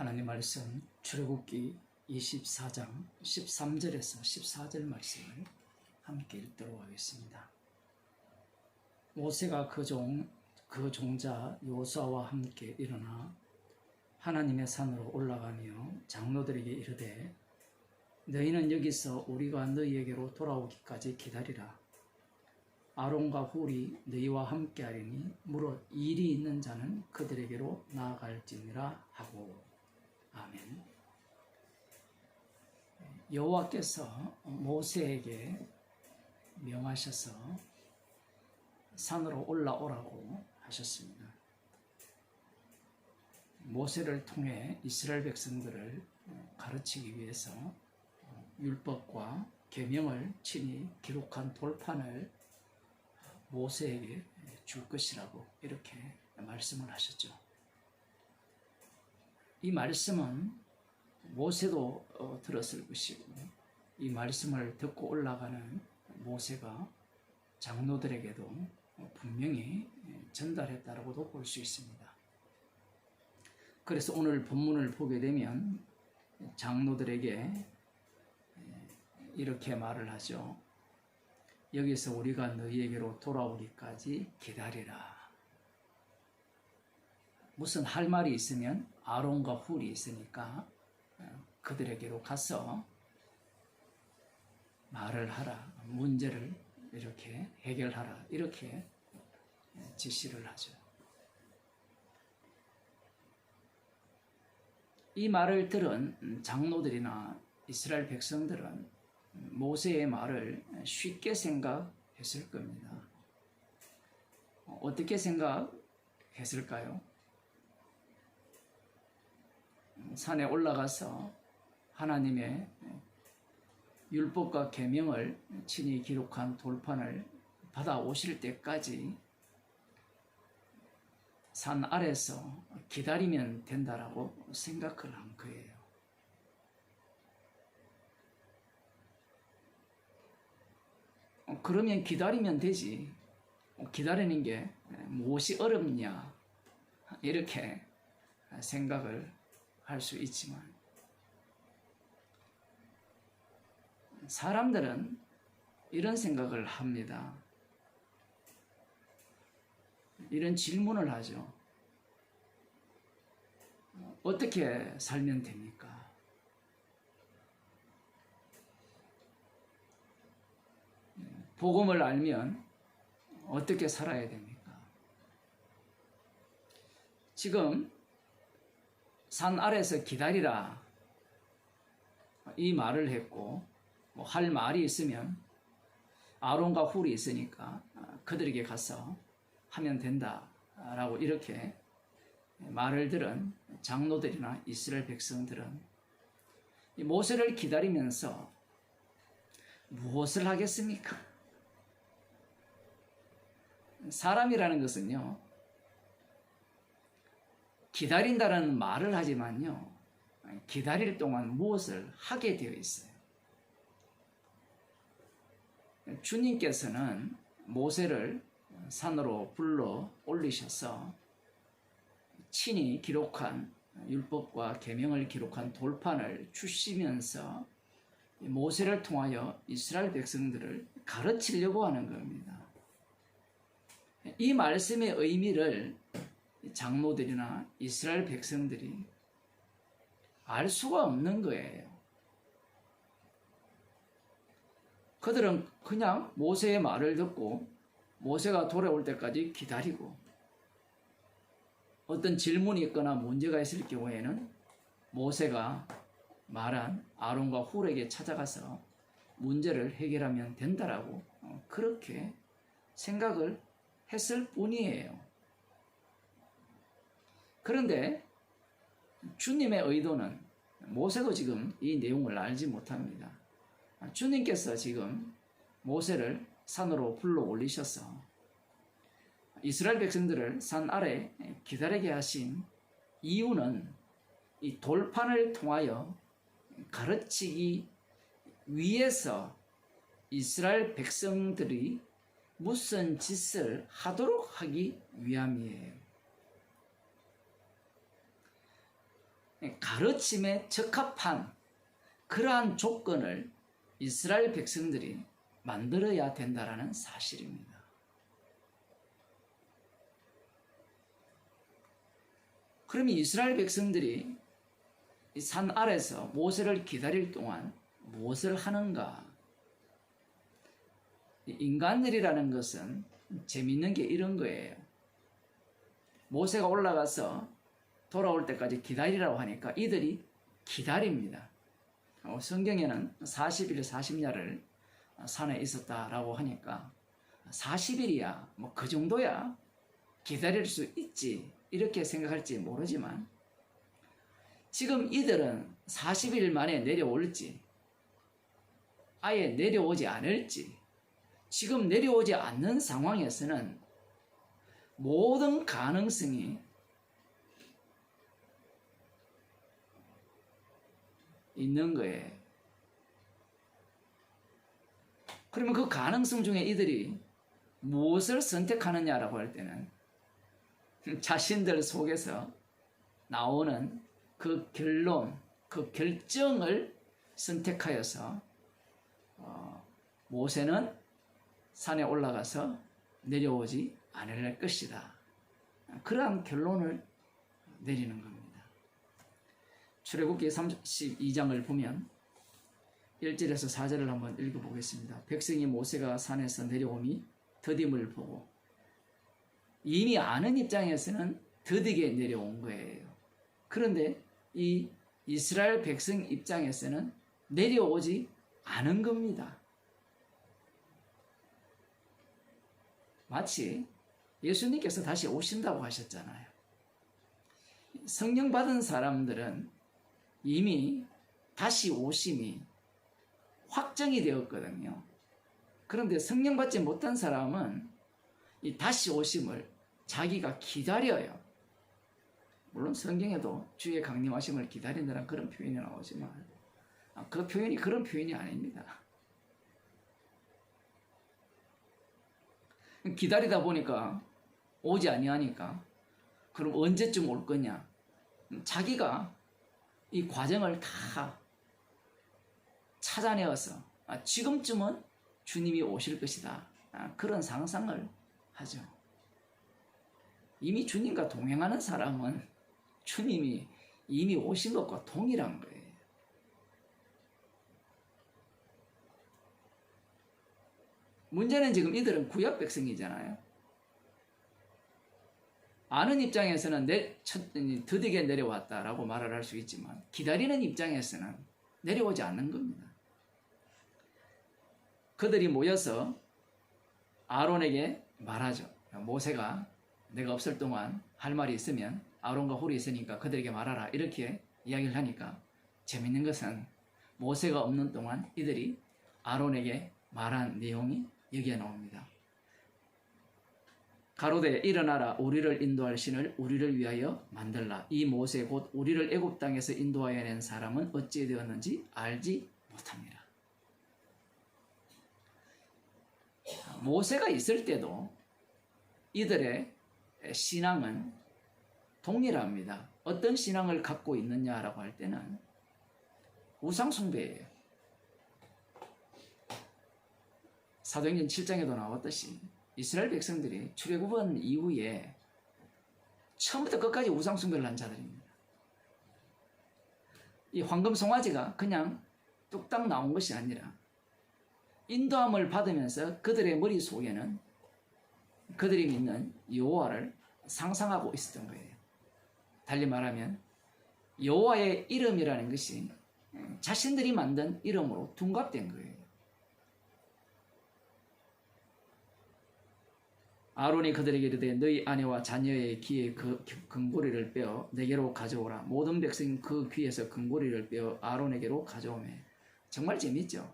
하나님 말씀 출애굽기 24장 13절에서 14절 말씀을 함께 읽도록 하겠습니다. 모세가 그 종자 여호수아와 함께 일어나 하나님의 산으로 올라가며 장로들에게 이르되 너희는 여기서 우리가 너희에게로 돌아오기까지 기다리라. 아론과 훌이 너희와 함께 하리니 무릇 일이 있는 자는 그들에게로 나아갈지니라 하고. 아멘. 여호와께서 모세에게 명하셔서 산으로 올라오라고 하셨습니다. 모세를 통해 이스라엘 백성들을 가르치기 위해서 율법과 계명을 친히 기록한 돌판을 모세에게 줄 것이라고 이렇게 말씀을 하셨죠. 이 말씀은 모세도 들었을 것이고 이 말씀을 듣고 올라가는 모세가 장로들에게도 분명히 전달했다라고도 볼 수 있습니다. 그래서 오늘 본문을 보게 되면 장로들에게 이렇게 말을 하죠. 여기서 우리가 너희에게로 돌아오기까지 기다리라. 무슨 할 말이 있으면 아론과 훌이 있으니까 그들에게로 가서 말을 하라. 문제를 이렇게 해결하라. 이렇게 지시를 하죠. 이 말을 들은 장로들이나 이스라엘 백성들은 모세의 말을 쉽게 생각했을 겁니다. 어떻게 생각했을까요? 산에 올라가서 하나님의 율법과 계명을 친히 기록한 돌판을 받아오실 때까지 산 아래서 기다리면 된다라고 생각을 한 거예요. 그러면 기다리면 되지. 기다리는 게 무엇이 어렵냐. 이렇게 생각을 할 수 있지만 사람들은 이런 생각을 합니다. 이런 질문을 하죠. 어떻게 살면 됩니까? 복음을 알면 어떻게 살아야 됩니까? 지금 산 아래서 기다리라 이 말을 했고 할 말이 있으면 아론과 훌이 있으니까 그들에게 가서 하면 된다라고 이렇게 말을 들은 장로들이나 이스라엘 백성들은 모세를 기다리면서 무엇을 하겠습니까? 사람이라는 것은요, 기다린다는 말을 하지만요, 기다릴 동안 무엇을 하게 되어 있어요. 주님께서는 모세를 산으로 불러 올리셔서 친히 기록한 율법과 계명을 기록한 돌판을 주시면서 모세를 통하여 이스라엘 백성들을 가르치려고 하는 겁니다. 이 말씀의 의미를 장로들이나 이스라엘 백성들이 알 수가 없는 거예요. 그들은 그냥 모세의 말을 듣고 모세가 돌아올 때까지 기다리고 어떤 질문이 있거나 문제가 있을 경우에는 모세가 말한 아론과 훌에게 찾아가서 문제를 해결하면 된다라고 그렇게 생각을 했을 뿐이에요. 그런데 주님의 의도는 모세도 지금 이 내용을 알지 못합니다. 주님께서 지금 모세를 산으로 불러 올리셔서 이스라엘 백성들을 산 아래 기다리게 하신 이유는 이 돌판을 통하여 가르치기 위해서 이스라엘 백성들이 무슨 짓을 하도록 하기 위함이에요. 가르침에 적합한 그러한 조건을 이스라엘 백성들이 만들어야 된다라는 사실입니다. 그러면 이스라엘 백성들이 이 산 아래서 모세를 기다릴 동안 무엇을 하는가? 인간들이라는 것은 재미있는 게 이런 거예요. 모세가 올라가서 돌아올 때까지 기다리라고 하니까 이들이 기다립니다. 성경에는 40일 40야를 산에 있었다라고 하니까 40일이야 뭐 그 정도야 기다릴 수 있지 이렇게 생각할지 모르지만 지금 이들은 40일 만에 내려올지 아예 내려오지 않을지 지금 내려오지 않는 상황에서는 모든 가능성이 있는 거예요. 그러면 그 가능성 중에 이들이 무엇을 선택하느냐라고 할 때는 자신들 속에서 나오는 그 결론, 그 결정을 선택하여서 모세는 산에 올라가서 내려오지 않을 것이다. 그러한 결론을 내리는 겁니다. 출애굽기 32장을 보면 1절에서 4절을 한번 읽어보겠습니다. 백성이 모세가 산에서 내려오니 더딤을 보고 이미 아는 입장에서는 더디게 내려온 거예요. 그런데 이 이스라엘 백성 입장에서는 내려오지 않은 겁니다. 마치 예수님께서 다시 오신다고 하셨잖아요. 성령 받은 사람들은 이미 다시 오심이 확정이 되었거든요. 그런데 성령 받지 못한 사람은 이 다시 오심을 자기가 기다려요. 물론 성경에도 주의 강림하심을 기다린다는 그런 표현이 나오지만 그 표현이 그런 표현이 아닙니다. 기다리다 보니까 오지 아니하니까 그럼 언제쯤 올 거냐? 자기가 이 과정을 다 찾아내어서 지금쯤은 주님이 오실 것이다. 그런 상상을 하죠. 이미 주님과 동행하는 사람은 주님이 이미 오신 것과 동일한 거예요. 문제는 지금 이들은 구약 백성이잖아요. 아는 입장에서는 드디게 내려왔다라고 말을 할 수 있지만 기다리는 입장에서는 내려오지 않는 겁니다. 그들이 모여서 아론에게 말하죠. 모세가 내가 없을 동안 할 말이 있으면 아론과 홀이 있으니까 그들에게 말하라 이렇게 이야기를 하니까 재밌는 것은 모세가 없는 동안 이들이 아론에게 말한 내용이 여기에 나옵니다. 가로되 일어나라 우리를 인도할 신을 우리를 위하여 만들라. 이 모세 곧 우리를 애굽 땅에서 인도하여 낸 사람은 어찌 되었는지 알지 못합니다. 모세가 있을 때도 이들의 신앙은 동일합니다. 어떤 신앙을 갖고 있느냐라고 할 때는 우상숭배예요. 사도행전 7장에도 나왔듯이 이스라엘 백성들이 출애굽한 이후에 처음부터 끝까지 우상숭배를 한 자들입니다. 이 황금 송아지가 그냥 뚝딱 나온 것이 아니라 인도함을 받으면서 그들의 머릿속에는 그들이 믿는 여호와를 상상하고 있었던 거예요. 달리 말하면 여호와의 이름이라는 것이 자신들이 만든 이름으로 둔갑된 거예요. 아론이 그들에게 이르되 너희 아내와 자녀의 귀에 그 금고리를 빼어 내게로 가져오라. 모든 백성이 그 귀에서 금고리를 빼어 아론에게로 가져오매. 정말 재밌죠?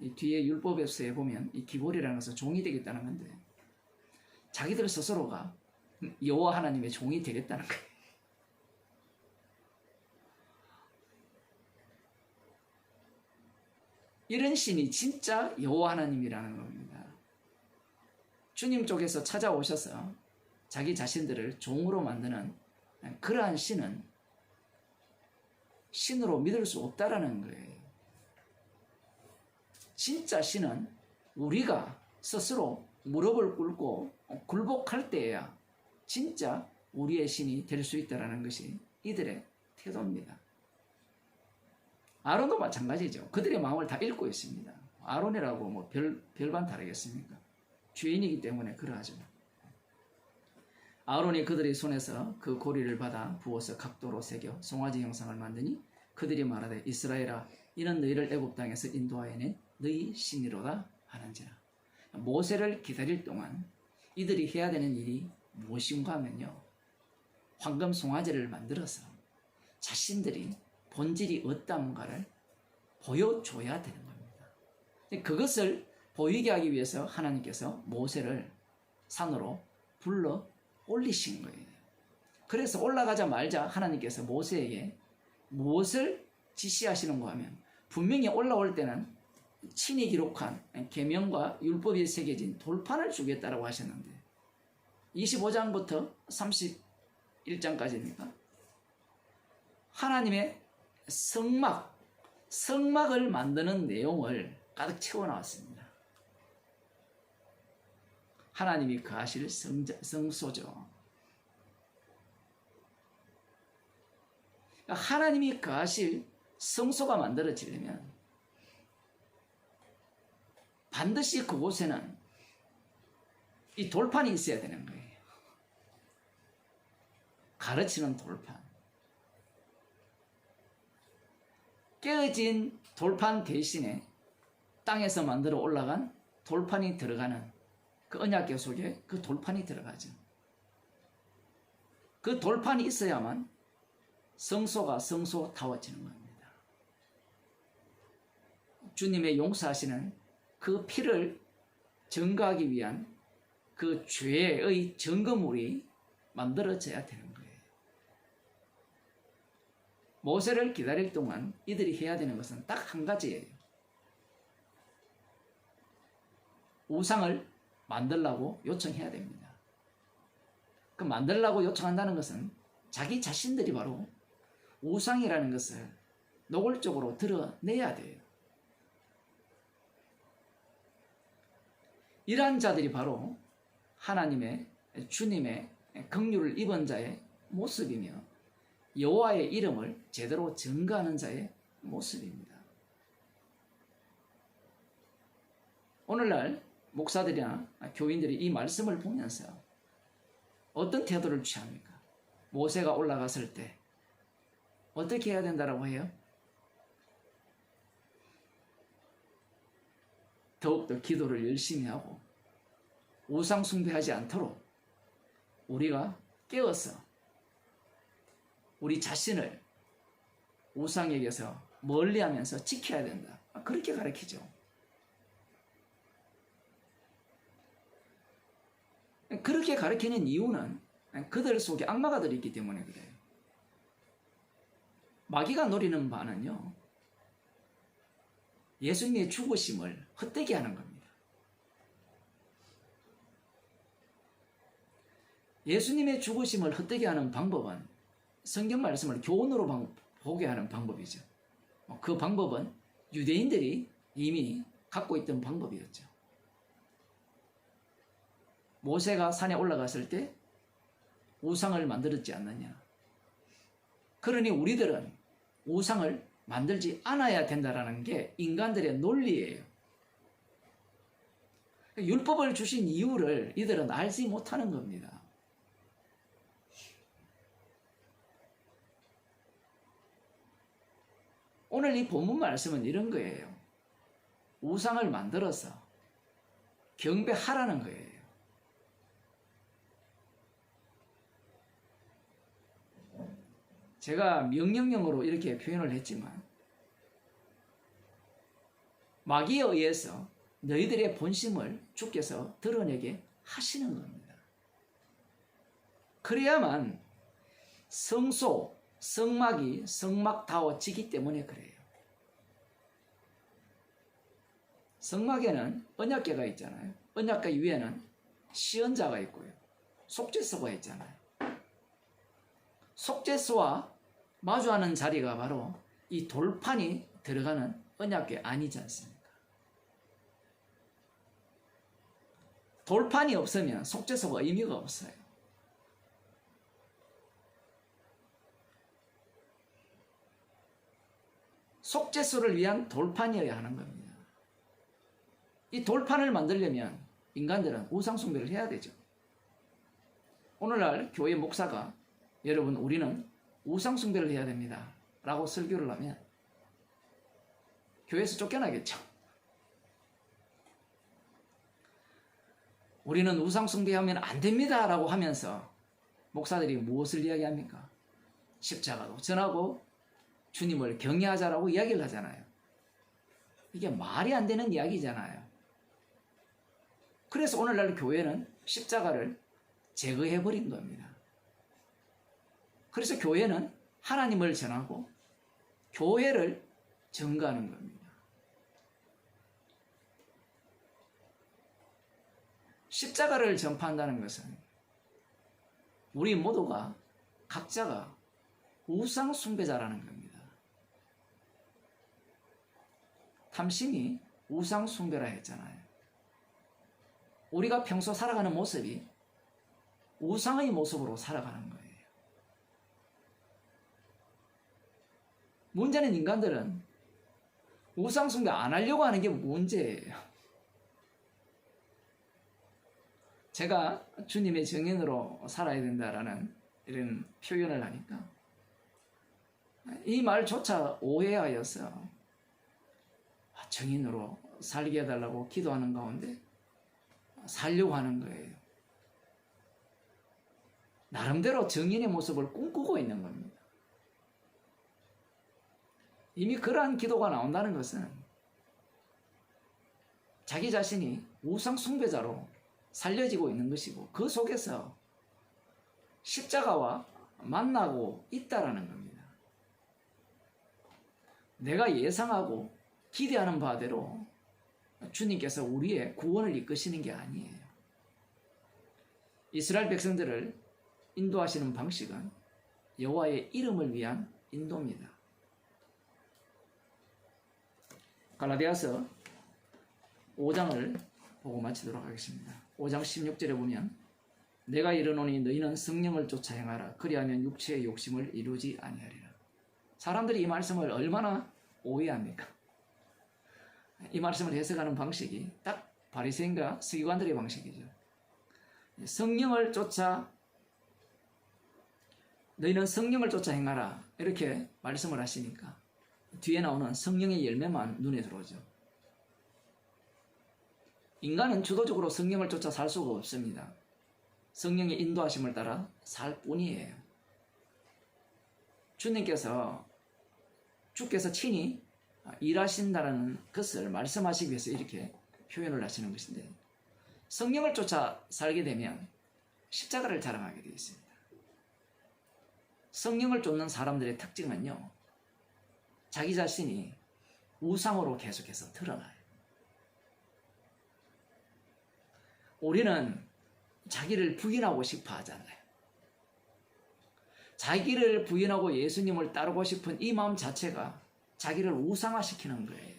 이 뒤에 율법에서 보면 이 귀고리라는 것은 종이 되겠다는 건데 자기들 스스로가 여호와 하나님의 종이 되겠다는 거예요. 이런 신이 진짜 여호와 하나님이라는 겁니다. 주님 쪽에서 찾아오셔서 자기 자신들을 종으로 만드는 그러한 신은 신으로 믿을 수 없다라는 거예요. 진짜 신은 우리가 스스로 무릎을 꿇고 굴복할 때에야 진짜 우리의 신이 될 수 있다는 것이 이들의 태도입니다. 아론도 마찬가지죠. 그들의 마음을 다 읽고 있습니다. 아론이라고 뭐 별반 다르겠습니까? 죄인이기 때문에 그러하죠. 아론이 그들의 손에서 그 고리를 받아 부어서 각도로 새겨 송아지 형상을 만드니 그들이 말하되 이스라엘아 이는 너희를 애굽 땅에서 인도하여 낸 너희 신이로다 하는지라. 모세를 기다릴 동안 이들이 해야 되는 일이 무엇인가 하면요, 황금 송아지를 만들어서 자신들이 본질이 어떤가를 보여줘야 되는 겁니다. 그것을 보이게 하기 위해서 하나님께서 모세를 산으로 불러 올리신 거예요. 그래서 올라가자마자 하나님께서 모세에게 무엇을 지시하시는가 하면, 분명히 올라올 때는 친히 기록한 계명과 율법이 새겨진 돌판을 주겠다라고 하셨는데 25장부터 31장까지입니까? 하나님의 성막을 만드는 내용을 가득 채워나왔습니다. 하나님이 거하실 성소죠. 하나님이 거하실 성소가 만들어지려면 반드시 그곳에는 이 돌판이 있어야 되는 거예요. 가르치는 돌판. 깨어진 돌판 대신에 땅에서 만들어 올라간 돌판이 들어가는 그 언약궤 속에 그 돌판이 들어가죠. 그 돌판이 있어야만 성소가 성소다워지는 겁니다. 주님의 용서하시는 그 피를 증거하기 위한 그 죄의 증거물이 만들어져야 되는 거예요. 모세를 기다릴 동안 이들이 해야 되는 것은 딱 한 가지예요. 우상을 만들라고 요청해야 됩니다. 그 만들라고 요청한다는 것은 자기 자신들이 바로 우상이라는 것을 노골적으로 드러내야 돼요. 이러한 자들이 바로 하나님의 주님의 긍휼을 입은 자의 모습이며 여호와의 이름을 제대로 증거하는 자의 모습입니다. 오늘날 목사들이나 교인들이 이 말씀을 보면서 어떤 태도를 취합니까? 모세가 올라갔을 때 어떻게 해야 된다고 해요? 더욱더 기도를 열심히 하고 우상 숭배하지 않도록 우리가 깨어서 우리 자신을 우상에게서 멀리하면서 지켜야 된다. 그렇게 가르치죠. 그렇게 가르치는 이유는 그들 속에 악마가 들어있기 때문에 그래요. 마귀가 노리는 바는요, 예수님의 죽으심을 헛되게 하는 겁니다. 예수님의 죽으심을 헛되게 하는 방법은 성경 말씀을 교훈으로 보게 하는 방법이죠. 그 방법은 유대인들이 이미 갖고 있던 방법이었죠. 모세가 산에 올라갔을 때 우상을 만들었지 않느냐. 그러니 우리들은 우상을 만들지 않아야 된다는 게 인간들의 논리예요. 율법을 주신 이유를 이들은 알지 못하는 겁니다. 오늘 이 본문 말씀은 이런 거예요. 우상을 만들어서 경배하라는 거예요. 제가 명령형으로 이렇게 표현을 했지만 마귀에 의해서 너희들의 본심을 주께서 드러내게 하시는 겁니다. 그래야만 성소, 성막이 성막다워지기 때문에 그래요. 성막에는 언약궤가 있잖아요. 언약궤 위에는 시언자가 있고요. 속죄소가 있잖아요. 속죄소와 마주하는 자리가 바로 이 돌판이 들어가는 언약궤 아니지 않습니까? 돌판이 없으면 속죄소가 의미가 없어요. 속죄소를 위한 돌판이어야 하는 겁니다. 이 돌판을 만들려면 인간들은 우상숭배를 해야 되죠. 오늘날 교회 목사가 여러분 우리는 우상숭배를 해야 됩니다 라고 설교를 하면 교회에서 쫓겨나겠죠. 우리는 우상숭배하면 안 됩니다 라고 하면서 목사들이 무엇을 이야기합니까? 십자가도 전하고 주님을 경외하자라고 이야기를 하잖아요. 이게 말이 안 되는 이야기잖아요. 그래서 오늘날 교회는 십자가를 제거해버린 겁니다. 그래서 교회는 하나님을 전하고 교회를 증거하는 겁니다. 십자가를 전파한다는 것은 우리 모두가 각자가 우상 숭배자라는 겁니다. 탐심이 우상 숭배라 했잖아요. 우리가 평소 살아가는 모습이 우상의 모습으로 살아가는 거예요. 문제는 인간들은 우상 숭배 안 하려고 하는 게 문제예요. 제가 주님의 증인으로 살아야 된다라는 이런 표현을 하니까 이 말조차 오해하여서 증인으로 살게 해달라고 기도하는 가운데 살려고 하는 거예요. 나름대로 증인의 모습을 꿈꾸고 있는 겁니다. 이미 그러한 기도가 나온다는 것은 자기 자신이 우상 숭배자로 살려지고 있는 것이고 그 속에서 십자가와 만나고 있다라는 겁니다. 내가 예상하고 기대하는 바대로 주님께서 우리의 구원을 이끄시는 게 아니에요. 이스라엘 백성들을 인도하시는 방식은 여호와의 이름을 위한 인도입니다. 갈라디아서 5장을 보고 마치도록 하겠습니다. 5장 16절에 보면 내가 이르노니 너희는 성령을 쫓아 행하라. 그리하면 육체의 욕심을 이루지 아니하리라. 사람들이 이 말씀을 얼마나 오해합니까? 이 말씀을 해석하는 방식이 딱 바리새인과 서기관들의 방식이죠. 너희는 성령을 쫓아 행하라 이렇게 말씀을 하시니까 뒤에 나오는 성령의 열매만 눈에 들어오죠. 인간은 주도적으로 성령을 쫓아 살 수가 없습니다. 성령의 인도하심을 따라 살 뿐이에요. 주께서 친히 일하신다는 것을 말씀하시기 위해서 이렇게 표현을 하시는 것인데 성령을 쫓아 살게 되면 십자가를 자랑하게 되어 있습니다. 성령을 쫓는 사람들의 특징은요, 자기 자신이 우상으로 계속해서 드러나요. 우리는 자기를 부인하고 싶어 하잖아요. 자기를 부인하고 예수님을 따르고 싶은 이 마음 자체가 자기를 우상화시키는 거예요.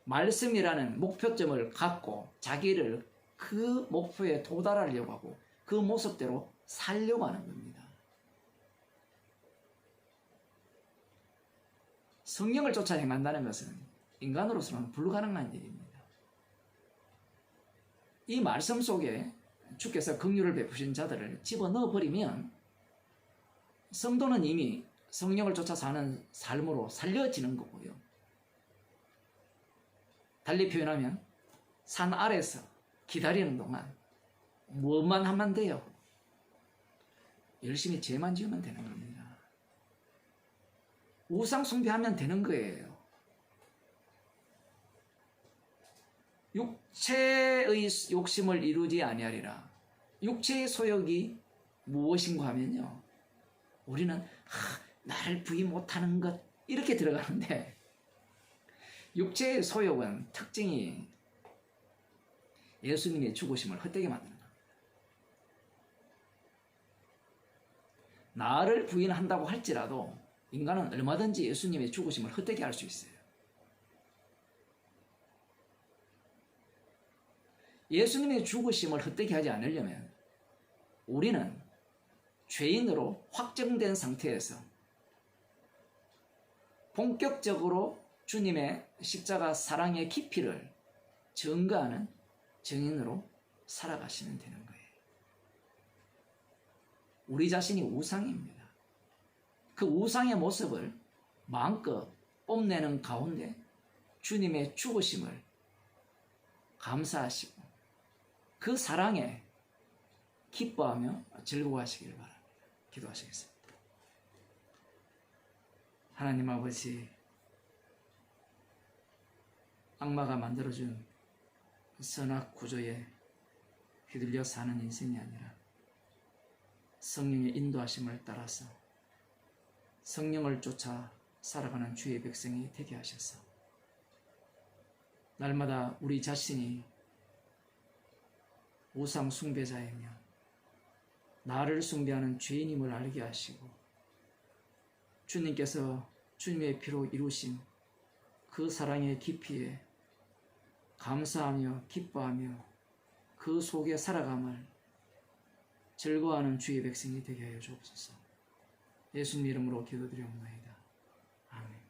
말씀이라는 목표점을 갖고 자기를 그 목표에 도달하려고 하고 그 모습대로 살려고 하는 겁니다. 성령을 쫓아 행한다는 것은 인간으로서는 불가능한 일입니다. 이 말씀 속에 주께서 긍휼을 베푸신 자들을 집어넣어 버리면 성도는 이미 성령을 쫓아 사는 삶으로 살려지는 거고요. 달리 표현하면 산 아래서 기다리는 동안 무엇만 하면 돼요? 열심히 죄만 지으면 되는 겁니다. 우상 숭배하면 되는 거예요. 육체의 욕심을 이루지 아니하리라. 육체의 소욕이 무엇인가 하면요, 우리는 나를 부인 못하는 것 이렇게 들어가는데 육체의 소욕은 특징이 예수님의 죽으심을 헛되게 만드는 겁니다. 나를 부인한다고 할지라도 인간은 얼마든지 예수님의 죽으심을 헛되게 할 수 있어요. 예수님의 죽으심을 헛되게 하지 않으려면 우리는 죄인으로 확정된 상태에서 본격적으로 주님의 십자가 사랑의 깊이를 증거하는 증인으로 살아가시면 되는 거예요. 우리 자신이 우상입니다. 그 우상의 모습을 마음껏 뽐내는 가운데 주님의 죽으심을 감사하시고 그 사랑에 기뻐하며 즐거워하시길 바랍니다. 기도하시겠습니다. 하나님 아버지, 악마가 만들어준 선악 구조에 휘둘려 사는 인생이 아니라 성령의 인도하심을 따라서 성령을 쫓아 살아가는 주의 백성이 되게 하셔서 날마다 우리 자신이 우상 숭배자이며 나를 숭배하는 죄인임을 알게 하시고 주님께서 주님의 피로 이루신 그 사랑의 깊이에 감사하며 기뻐하며 그 속에 살아감을 즐거워하는 주의 백성이 되게 하여 주옵소서. 예수님 이름으로 기도드리옵나이다. 아멘.